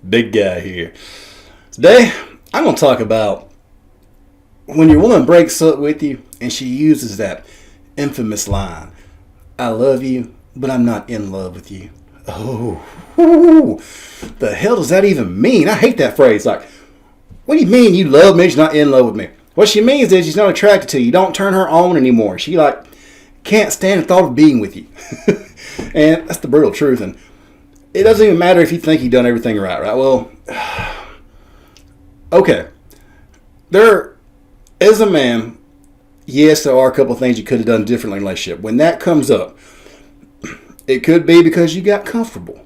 Big guy here. Today, I'm going to talk about when your woman breaks up with you and she uses that infamous line, I love you, but I'm not in love with you. Oh, the hell does that even mean? I hate that phrase. Like, what do you mean you love me, she's not in love with me? What she means is she's not attracted to you. You don't turn her on anymore. She, can't stand the thought of being with you. And that's the brutal truth. And it doesn't even matter if you think you've done everything right? Well, okay. There, as a man, yes, there are a couple of things you could have done differently in a relationship. When that comes up, it could be because you got comfortable.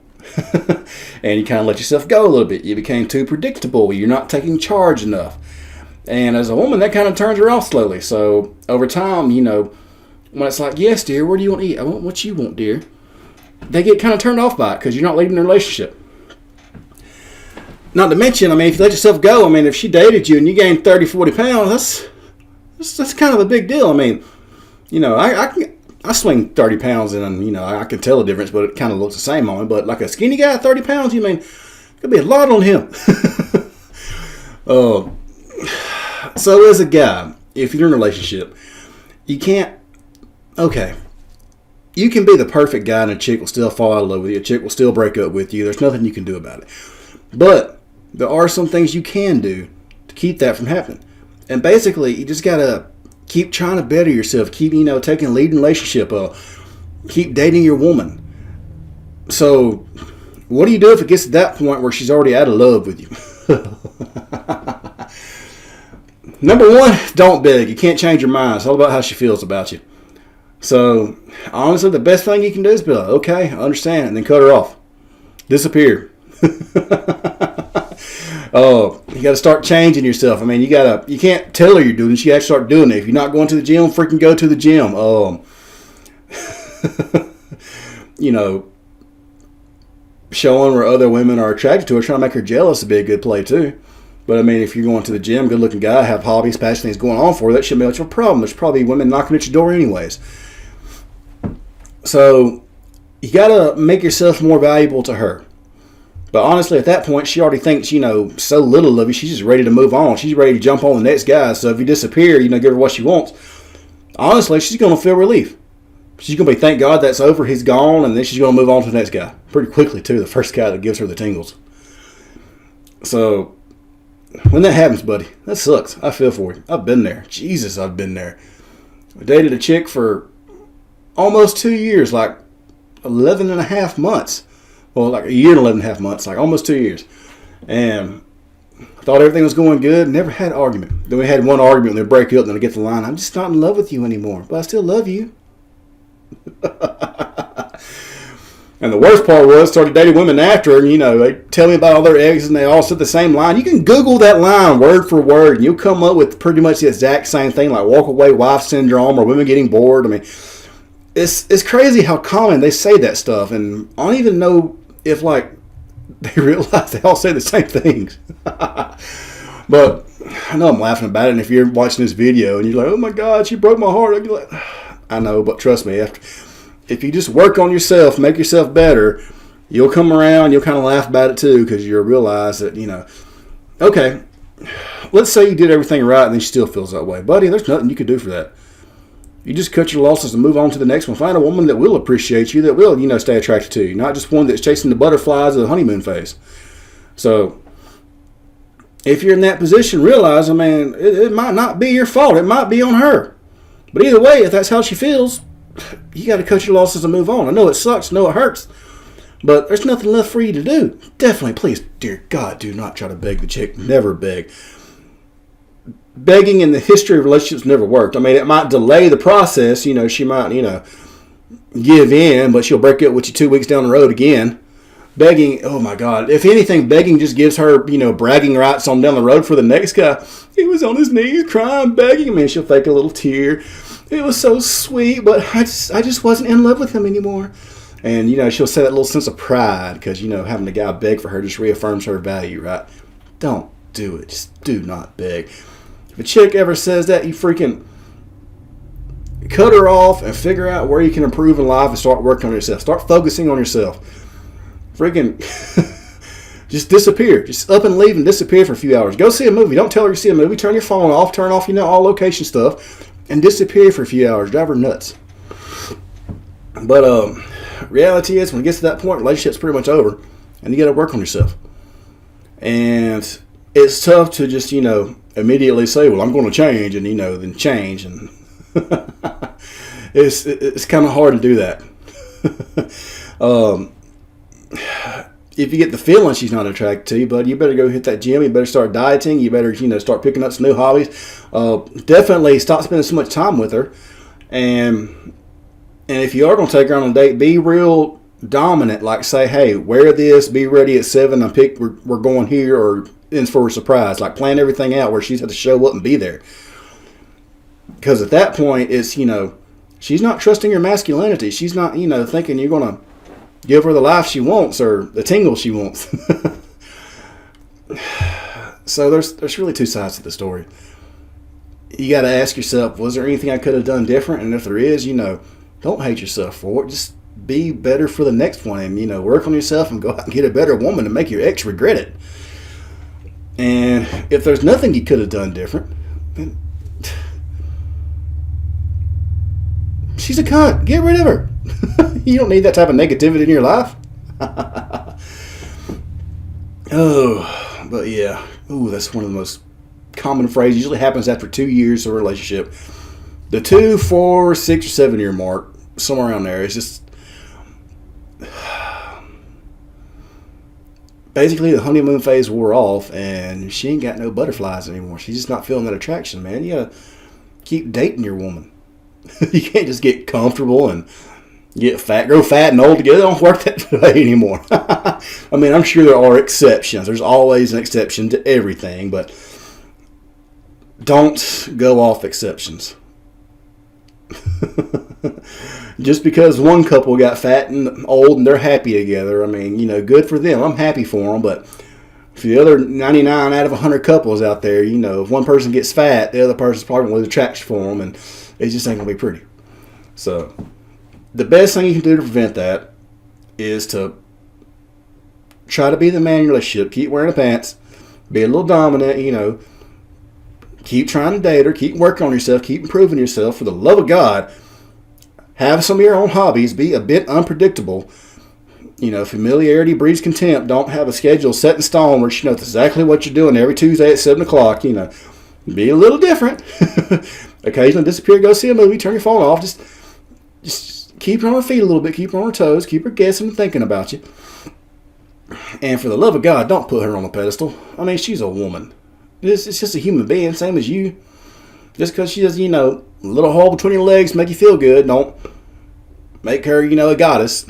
And you kind of let yourself go a little bit. You became too predictable. You're not taking charge enough. And as a woman, that kind of turns her off slowly. So over time, when it's like, yes, dear, where do you want to eat? I want what you want, dear. They get kind of turned off by it because you're not leading the relationship. Not to mention, if you let yourself go, if she dated you and you gained 30, 40 pounds, that's kind of a big deal. I swing 30 pounds and, I can tell the difference, but it kind of looks the same on me. But like a skinny guy, 30 pounds, could be a lot on him. So as a guy, if you're in a relationship, you can't, you can be the perfect guy and a chick will still fall out of love with you. A chick will still break up with you. There's nothing you can do about it. But there are some things you can do to keep that from happening. And basically, you just got to keep trying to better yourself. Keep, taking a lead in a relationship. Keep dating your woman. So, what do you do if it gets to that point where she's already out of love with you? Number one, don't beg. You can't change your mind. It's all about how she feels about you. So, honestly, the best thing you can do is be like, okay, I understand, and then cut her off. Disappear. You got to start changing yourself. You can't tell her you're doing it. She has to start doing it. If you're not going to the gym, freaking go to the gym. Showing where other women are attracted to her, trying to make her jealous would be a good play too. But if you're going to the gym, good looking guy, have hobbies, passion things going on for her, that shouldn't be much of a problem. There's probably women knocking at your door anyways. So you got to make yourself more valuable to her. But honestly, at that point, she already thinks, so little of you, she's just ready to move on. She's ready to jump on the next guy. So if you disappear, give her what she wants. Honestly, she's going to feel relief. She's going to be, thank God that's over, he's gone, and then she's going to move on to the next guy. Pretty quickly, too, the first guy that gives her the tingles. So, when that happens, buddy, that sucks. I feel for you. I've been there. Jesus, I've been there. I dated a chick for almost 2 years, 11 and a half months. Well, a year and 11 and a half months, almost 2 years. And I thought everything was going good. Never had an argument. Then we had one argument and they break up and then I get the line, I'm just not in love with you anymore, but I still love you. And the worst part was, started dating women after, and they tell me about all their exes and they all said the same line. You can Google that line word for word and you'll come up with pretty much the exact same thing, like walk away wife syndrome or women getting bored. It's crazy how common they say that stuff, and I don't even know if they realize they all say the same things. But I know I'm laughing about it, and if you're watching this video and you're like, oh my God, she broke my heart, I'd be like, I know, but trust me, if you just work on yourself, make yourself better, you'll come around, you'll kind of laugh about it too, because you'll realize that, okay, let's say you did everything right and then she still feels that way. Buddy, there's nothing you can do for that. You just cut your losses and move on to the next one. Find a woman that will appreciate you, that will, stay attracted to you. Not just one that's chasing the butterflies of the honeymoon phase. So, if you're in that position, realize, it might not be your fault. It might be on her. But either way, if that's how she feels, you got to cut your losses and move on. I know it sucks. I know it hurts. But there's nothing left for you to do. Definitely, please, dear God, do not try to beg the chick. Never beg. Begging in the history of relationships never worked. It might delay the process. She might, give in, but she'll break up with you 2 weeks down the road again. Begging, oh my God. If anything, begging just gives her, bragging rights on down the road for the next guy. He was on his knees crying, begging. She'll fake a little tear. It was so sweet, but I just wasn't in love with him anymore. And, she'll say that little sense of pride because, having a guy beg for her just reaffirms her value, right? Don't do it. Just do not beg. If a chick ever says that, you freaking cut her off and figure out where you can improve in life and start working on yourself. Start focusing on yourself. Freaking Just disappear. Just up and leave and disappear for a few hours. Go see a movie. Don't tell her you see a movie. Turn your phone off. Turn off, all location stuff. And disappear for a few hours. Drive her nuts. But reality is, when it gets to that point, relationship's pretty much over. And you got to work on yourself. And it's tough to just, immediately say, well, I'm going to change. And, then change. And it's kind of hard to do that. If you get the feeling she's not attracted to you, bud, you better go hit that gym. You better start dieting. You better, start picking up some new hobbies. Definitely stop spending so much time with her. And if you are going to take her on a date, be real dominant. Like, say, hey, wear this. Be ready at 7. We're going here, or in for a surprise. Like, plan everything out where she's had to show up and be there. Because at that point, it's, she's not trusting your masculinity. She's not, thinking you're going to give her the life she wants or the tingle she wants. So there's really two sides to the story. You got to ask yourself, was there anything I could have done different? And if there is, don't hate yourself for it. Just be better for the next one, and work on yourself and go out and get a better woman and make your ex regret it. And if there's nothing you could have done different, then she's a cunt. Get rid of her. You don't need that type of negativity in your life. Oh, but yeah. Ooh, that's one of the most common phrases. Usually happens after 2 years of a relationship. The 2, 4, 6, or 7 year mark, somewhere around there. It's just basically the honeymoon phase wore off, and she ain't got no butterflies anymore. She's just not feeling that attraction, man. You gotta keep dating your woman. You can't just get comfortable and grow fat and old together. It don't work that way anymore. I mean, I'm sure there are exceptions. There's always an exception to everything, but don't go off exceptions. Just because one couple got fat and old and they're happy together, I mean, good for them. I'm happy for them, but for the other 99 out of 100 couples out there, if one person gets fat, the other person's probably going to lose attraction for them, and it just ain't going to be pretty. So the best thing you can do to prevent that is to try to be the man in your relationship. Keep wearing the pants. Be a little dominant, Keep trying to date her. Keep working on yourself. Keep improving yourself. For the love of God, have some of your own hobbies. Be a bit unpredictable. Familiarity breeds contempt. Don't have a schedule set in stone where she knows exactly what you're doing every Tuesday at 7 o'clock. Be a little different. Occasionally disappear, go see a movie, turn your phone off. Just keep her on her feet a little bit. Keep her on her toes. Keep her guessing and thinking about you. And for the love of God, don't put her on a pedestal. I mean, she's a woman. It's just a human being, same as you. Just because she has, a little hole between your legs make you feel good, don't make her, a goddess.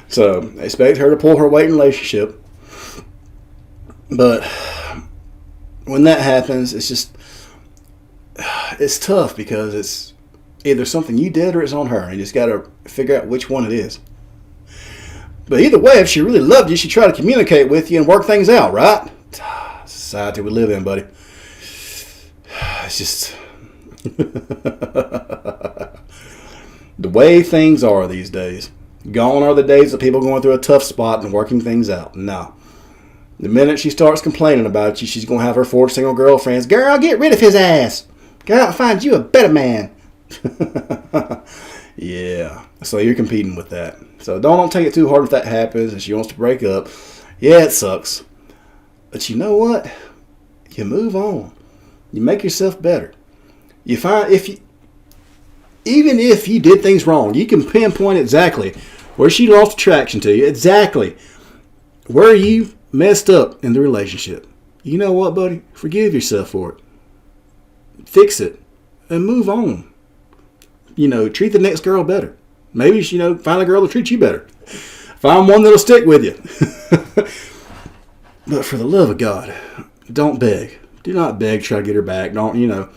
So, expect her to pull her weight in a relationship. But when that happens, it's tough because it's either something you did or it's on her. And you just got to figure out which one it is. But either way, if she really loved you, she'd try to communicate with you and work things out, right? Society we live in, buddy. It's just the way things are these days. Gone are the days of people going through a tough spot and working things out. No. The minute she starts complaining about you, she's going to have her 4 single girlfriends. Girl, get rid of his ass. Go out and find you a better man. Yeah. So you're competing with that. So don't take it too hard if that happens and she wants to break up. Yeah, it sucks. But you know what? You move on. You make yourself better. You find even if you did things wrong, you can pinpoint exactly where she lost attraction to you, exactly where you messed up in the relationship. You know what, buddy? Forgive yourself for it. Fix it and move on. Treat the next girl better. Maybe, find a girl to treat you better. Find one that'll stick with you. But for the love of God, don't beg. Do not beg, try to get her back. Don't,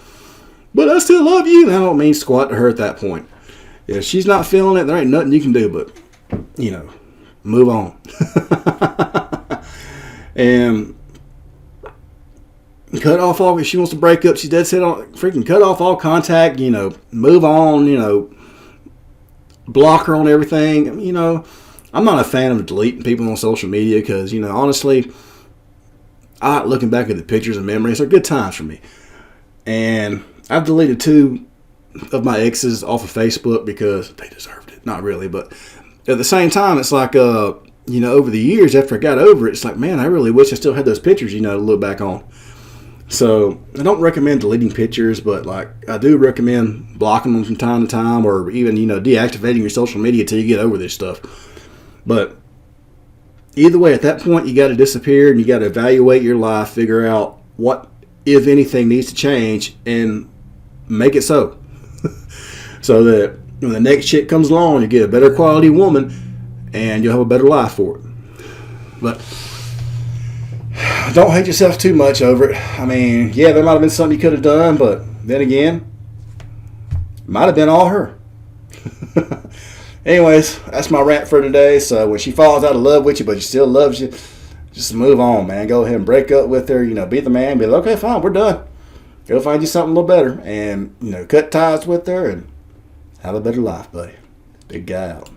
but I still love you. I don't mean squat to her at that point. If she's not feeling it, there ain't nothing you can do but, move on. And cut off all, if she wants to break up, she's dead set on, freaking cut off all contact, move on, block her on everything, I'm not a fan of deleting people on social media because, honestly, I like looking back at the pictures and memories. They're good times for me. And I've deleted 2 of my exes off of Facebook because they deserved it. Not really, but at the same time, it's like, over the years after I got over it, it's like, man, I really wish I still had those pictures, to look back on. So I don't recommend deleting pictures, but I do recommend blocking them from time to time, or even deactivating your social media till you get over this stuff. But either way, at that point, you got to disappear and you got to evaluate your life, figure out what, if anything, needs to change, and make it so. So that when the next chick comes along, you get a better quality woman, and you'll have a better life for it. But don't hate yourself too much over it. I mean, yeah, there might have been something you could have done, but then again, it might have been all her. Anyways, that's my rant for today. So when she falls out of love with you, but she still loves you, just move on, man. Go ahead and break up with her. Be the man. Be like, okay, fine, we're done. Go find you something a little better, and cut ties with her and have a better life, buddy. Big guy out.